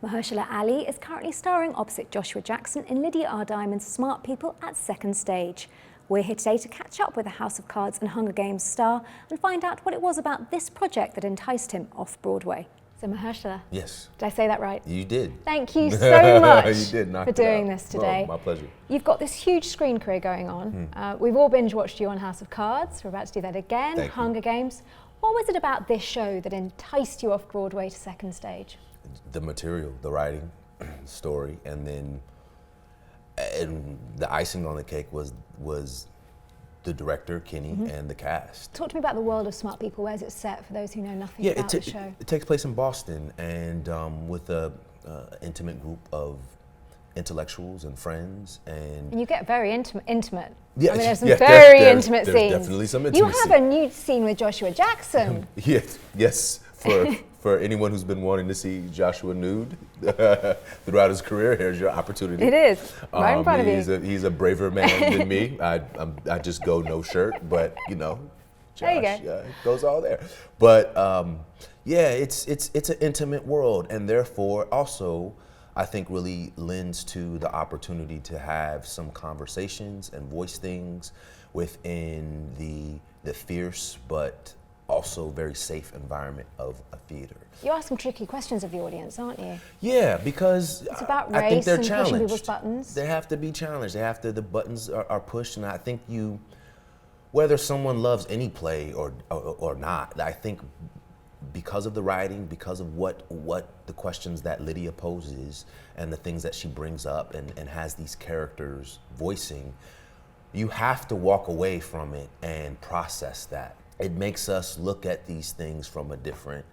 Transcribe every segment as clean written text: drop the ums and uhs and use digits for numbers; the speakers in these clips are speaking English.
Mahershala Ali is currently starring opposite Joshua Jackson in Lydia R. Diamond's Smart People at Second Stage. We're here today to catch up with the House of Cards and Hunger Games star and find out what it was about this project that enticed him off-Broadway. So Mahershala. Yes. Did I say that right? You did. Thank you so much You did knock for it doing out. this today. Oh, my pleasure. You've got this huge screen career going on. We've all binge watched you on House of Cards. We're about to do that again. Thank you. Hunger Games. What was it about this show that enticed you off-Broadway to Second Stage? The material, the writing, story, and then the icing on the cake was the director, Kenny, and the cast. Talk to me about the world of Smart People. Where's it set for those who know nothing about the show? It takes place in Boston, and with a intimate group of intellectuals and friends, and you get very intimate. Yeah, I mean, there's some yeah, very intimate there's scenes. Definitely some intimacy. You have a nude scene with Joshua Jackson. Yes. For anyone who's been wanting to see Joshua nude throughout his career, here's your opportunity. It is right in front of you. He's a braver man than me. I just go no shirt, but you know, Josh, there you go. It goes all there. But yeah, it's an intimate world, and therefore also I think really lends to the opportunity to have some conversations and voice things within the fierce but also very safe environment of a theater. You ask some tricky questions of the audience, aren't you? Yeah, because it's about I think race they're and challenged. pushing people's buttons. They have to be challenged. The buttons are pushed, and I think whether someone loves any play or not, I think because of the writing, because of what the questions that Lydia poses and the things that she brings up and has these characters voicing, you have to walk away from it and process that. It makes us look at these things from a different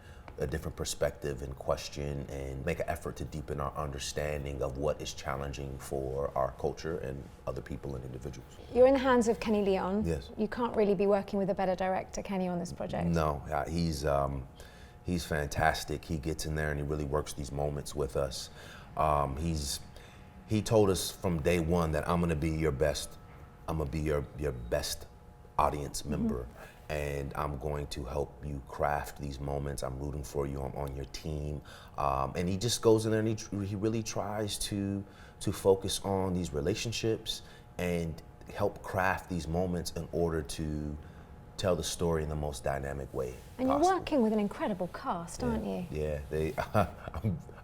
perspective and question and make an effort to deepen our understanding of what is challenging for our culture and other people and individuals. You're in the hands of Kenny Leon. Yes. You can't really be working with a better director, can you, on this project? No, he's fantastic. He gets in there and he really works these moments with us. He told us from day one that I'm gonna be your best audience member. And I'm going to help you craft these moments. I'm rooting for you. I'm on your team. And he just goes in there and he really tries to focus on these relationships and help craft these moments in order to tell the story in the most dynamic way And possible. You're working with an incredible cast, aren't you? Yeah,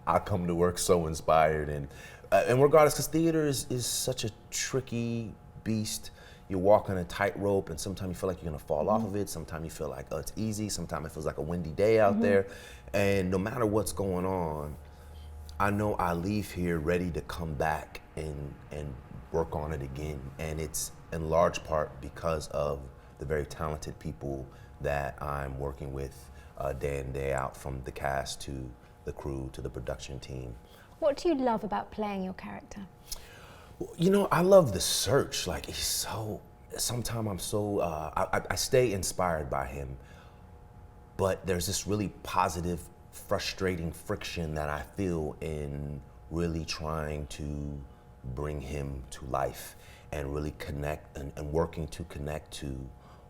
I come to work so inspired, and regardless, because theater is such a tricky beast. You walk on a tightrope, and sometimes you feel like you're gonna fall off of it. Sometimes you feel like, oh, it's easy. Sometimes it feels like a windy day out there. And no matter what's going on, I know I leave here ready to come back and work on it again. And it's in large part because of the very talented people that I'm working with day in, day out, from the cast to the crew to the production team. What do you love about playing your character? You know, I love the search. Like, sometimes I'm so, I stay inspired by him, but there's this really positive, frustrating friction that I feel in really trying to bring him to life and really connect and working to connect to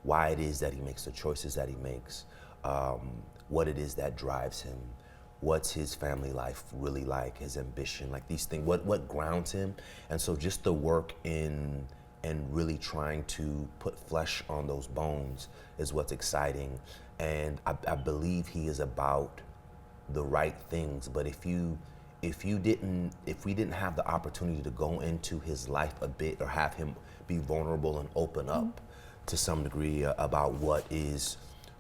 why it is that he makes the choices that he makes, what it is that drives him, what's his family life really like, his ambition, like these things, what grounds him. And so just the work in really trying to put flesh on those bones is what's exciting. And I believe he is about the right things, but if we didn't have the opportunity to go into his life a bit or have him be vulnerable and open up to some degree about what is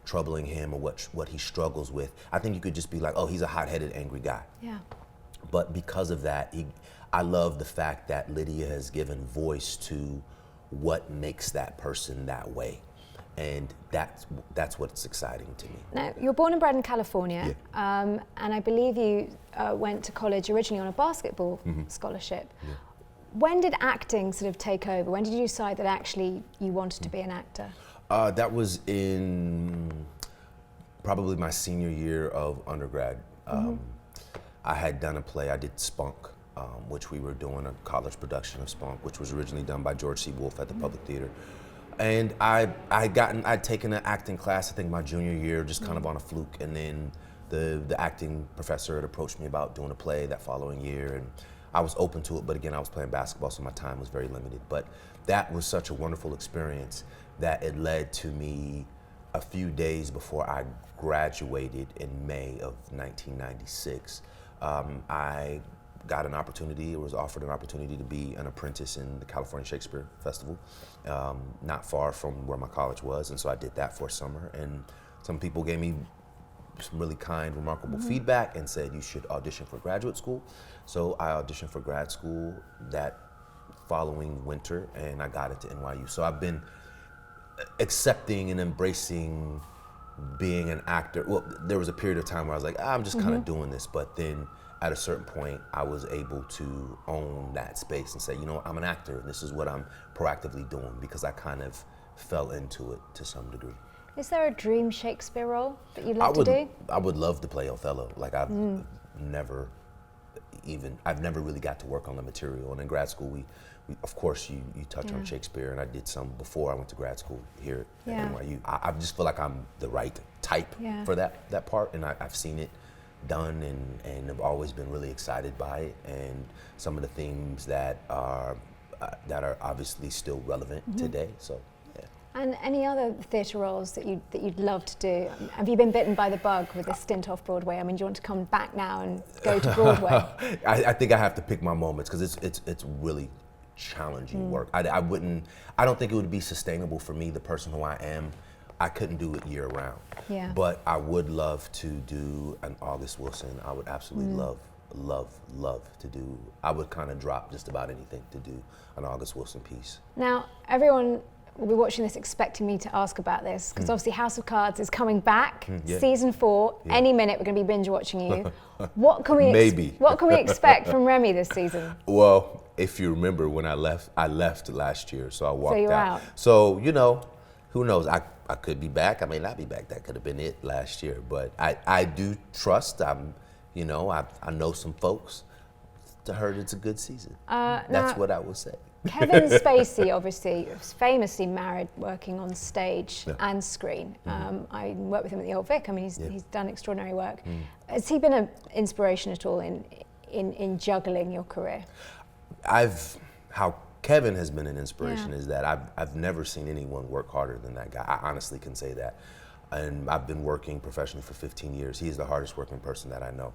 troubling him or what he struggles with, I think you could just be like, oh, he's a hot-headed, angry guy. Yeah. But because of that, I love the fact that Lydia has given voice to what makes that person that way. And that's what's exciting to me. Now, you're born and bred in California, and I believe you went to college originally on a basketball scholarship. Yeah. When did acting sort of take over? When did you decide that actually you wanted to be an actor? That was in probably my senior year of undergrad. I had done a play, I did Spunk, which we were doing a college production of Spunk, which was originally done by George C. Wolfe at the Public Theater. And I'd taken an acting class, I think my junior year, just kind of on a fluke, and then the acting professor had approached me about doing a play that following year, and I was open to it, but again, I was playing basketball, so my time was very limited. But that was such a wonderful experience that it led to me a few days before I graduated in May of 1996. I got an opportunity, or was offered an opportunity to be an apprentice in the California Shakespeare Festival, not far from where my college was, and so I did that for a summer, and some people gave me some really kind, remarkable feedback and said you should audition for graduate school. So I auditioned for grad school that following winter, and I got into NYU. So I've been accepting and embracing being an actor. Well, there was a period of time where I was like, I'm just kind of doing this, but then at a certain point, I was able to own that space and say, you know what, I'm an actor, and this is what I'm proactively doing, because I kind of fell into it to some degree. Is there a dream Shakespeare role that you'd like to do? I would love to play Othello. Like I've never really got to work on the material. And in grad school, we of course, you touch on Shakespeare, and I did some before I went to grad school here at NYU. I just feel like I'm the right type for that part, and I've seen it done, and have always been really excited by it, and some of the themes that are obviously still relevant today. So. And any other theatre roles that you'd love to do? Have you been bitten by the bug with this stint off Broadway? I mean, do you want to come back now and go to Broadway? I think I have to pick my moments, because it's really challenging work. I don't think it would be sustainable for me, the person who I am. I couldn't do it year round. Yeah. But I would love to do an August Wilson. I would absolutely love to do. I would kind of drop just about anything to do an August Wilson piece. Now, everyone will be watching this expecting me to ask about this, because obviously House of Cards is coming back, season 4. Any minute we're going to be binge watching you. What can we what can we expect from Remy this season? Well, if you remember when I left last year, so I walked out. So, you know, who knows? I could be back. I may not be back. That could have been it last year. But I do trust. I know some folks. I heard it's a good season. That's what I would say. Kevin Spacey, obviously, is famously married, working on stage and screen. I worked with him at the Old Vic. I mean, he's done extraordinary work. Has he been an inspiration at all in juggling your career? How Kevin has been an inspiration is that I've never seen anyone work harder than that guy. I honestly can say that. And I've been working professionally for 15 years. He's the hardest working person that I know.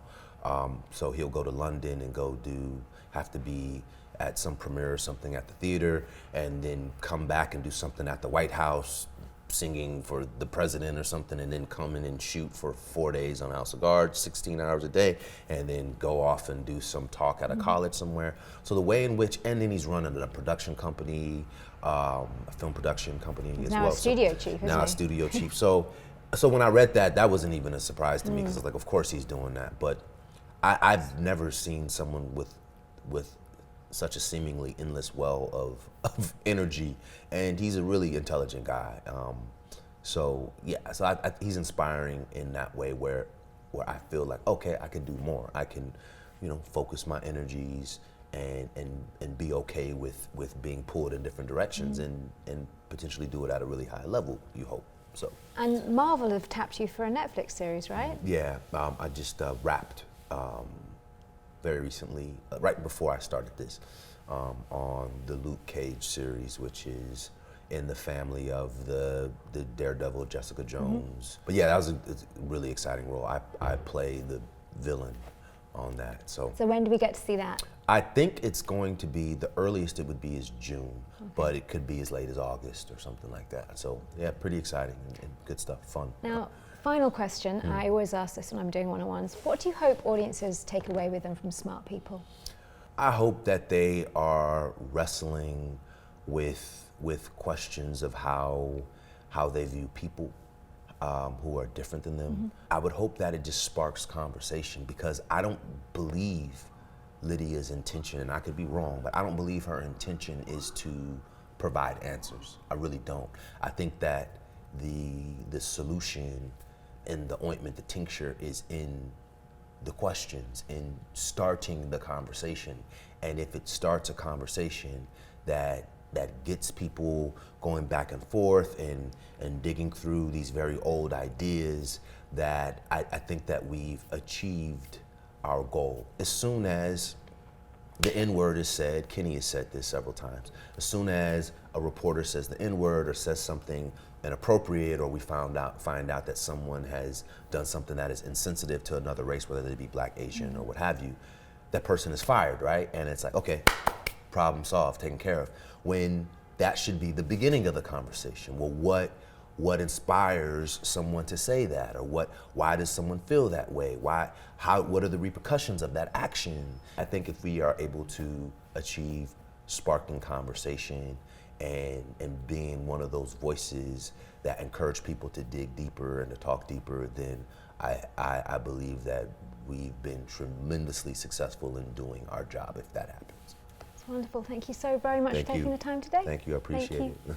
So he'll go to London and have to be at some premiere or something at the theater, and then come back and do something at the White House, singing for the president or something, and then come in and shoot for 4 days on House of Cards, 16 hours a day, and then go off and do some talk at a college somewhere. So the way in which, and then he's running a production company, a film production company as well. Now a studio chief, isn't he? Now a studio chief. So when I read that wasn't even a surprise to me, because I was like, of course he's doing that. But I've never seen someone with such a seemingly endless well of energy, and he's a really intelligent guy. So he's inspiring in that way, where I feel like, okay, I can do more. I can, focus my energies and be okay with being pulled in different directions, and potentially do it at a really high level, you hope. So. And Marvel have tapped you for a Netflix series, right? Yeah, I just wrapped very recently, right before I started this, on the Luke Cage series, which is in the family of the Daredevil Jessica Jones. But yeah, that was a really exciting role. I play the villain on that. So when do we get to see that? I think it's going to be, the earliest it would be is June, but it could be as late as August or something like that. So yeah, pretty exciting and good stuff, fun. Now, final question, I always ask this when I'm doing one-on-ones. What do you hope audiences take away with them from Smart People? I hope that they are wrestling with questions of how they view people who are different than them. I would hope that it just sparks conversation, because I don't believe Lydia's intention, and I could be wrong, but I don't believe her intention is to provide answers. I really don't. I think that the solution and the ointment, the tincture, is in the questions, in starting the conversation. And if it starts a conversation that that gets people going back and forth and digging through these very old ideas, that I think that we've achieved our goal. As soon as the N-word is said, Kenny has said this several times, as soon as a reporter says the N-word or says something inappropriate, or we find out that someone has done something that is insensitive to another race, whether they be Black, Asian, or what have you, that person is fired, right? And it's like, okay, problem solved, taken care of. When that should be the beginning of the conversation. Well, what inspires someone to say that, or why does someone feel that way? What are the repercussions of that action? I think if we are able to achieve sparking conversation and being one of those voices that encourage people to dig deeper and to talk deeper, then I believe that we've been tremendously successful in doing our job if that happens. Wonderful. Thank you so very much for taking the time today. Thank you. I appreciate it.